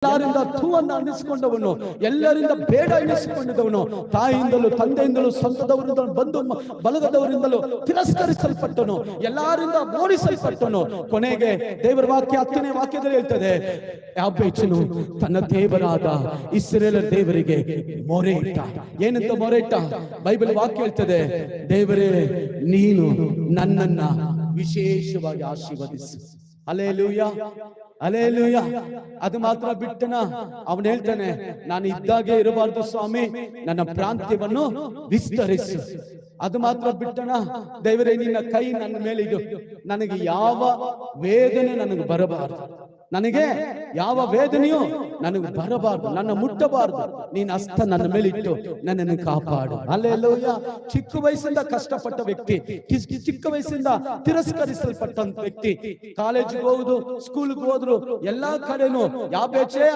ಎಲ್ಲರಿಂದ ಥೂವನ್ನು ಅನ್ನಿಸಿಕೊಂಡವನು, ಎಲ್ಲರಿಂದ ಬೇಡ ಎನಿಸಿಕೊಂಡಿದ್ದವನು, ತಾಯಿಯಿಂದಲೂ ತಂದೆಯಿಂದಲೂ ಸ್ವಂತದವರಿಂದ ಬಂಧು ಬಳಗದವರಿಂದಲೂ ತಿರಸ್ಕರಿಸಲ್ಪಟ್ಟನು, ಎಲ್ಲರಿಂದ ಓಡಿಸಲ್ಪಟ್ಟನು. ಕೊನೆಗೆ ದೇವರ ವಾಕ್ಯ 10ನೇ ವಾಕ್ಯದಲ್ಲಿ ಹೇಳ್ತದೆ, ಯಾಬೇಚನು ತನ್ನ ದೇವರಾದ ಇಸ್ರಾಯೇಲರ ದೇವರಿಗೆ ಮೊರೆ ಇಟ್ಟ. ಏನಂತ ಮೊರೆ ಇಟ್ಟ? ಬೈಬಲ್ ವಾಕ್ಯ ಹೇಳ್ತದೆ, ದೇವರೇ ನೀನು ನನ್ನನ್ನ ವಿಶೇಷವಾಗಿ ಆಶೀರ್ವದಿಸು. Hallelujah, hallelujah. ಅದು ಮಾತ್ರ ಬಿಟ್ಟನ, ಅವನು ಹೇಳ್ತಾನೆ, ನಾನು ಇದ್ದಾಗೆ ಇರಬಾರ್ದು ಸ್ವಾಮಿ, ನನ್ನ ಪ್ರಾಂತ್ಯವನ್ನು ವಿಸ್ತರಿಸು. ಅದು ಮಾತ್ರ ಬಿಟ್ಟನ, ದೇವರೇ ನಿನ್ನ ಕೈ ನನ್ನ ಮೇಲೆ ಇಡು, ನನಗೆ ಯಾವ ವೇದನೆ ನನಗೆ ಬರಬಾರದು, ನನಗೆ ಯಾವ ವೇದನೆಯೂ ನನಗೆ ಬರಬಾರದು, ನನ್ನ ಮುಟ್ಟಬಾರದು, ನೀನ್ ಹಸ್ತ ನನ್ನ ಮೇಲೆ ಇಟ್ಟು ನನ್ನನ್ನು ಕಾಪಾಡು. ಹಲ್ಲೆಲೂಯಾ. ಚಿಕ್ಕ ವಯಸ್ಸಿಂದ ಕಷ್ಟಪಟ್ಟ ವ್ಯಕ್ತಿ, ಚಿಕ್ಕ ವಯಸ್ಸಿಂದ ತಿರಸ್ಕರಿಸಲ್ಪಟ್ಟಂತ ವ್ಯಕ್ತಿ, ಕಾಲೇಜಿಗೆ ಹೋಗುದು, ಸ್ಕೂಲ್ಗೆ ಹೋದ್ರು, ಎಲ್ಲಾ ಕಡೆನೂ ಯಾಬೇಚೆ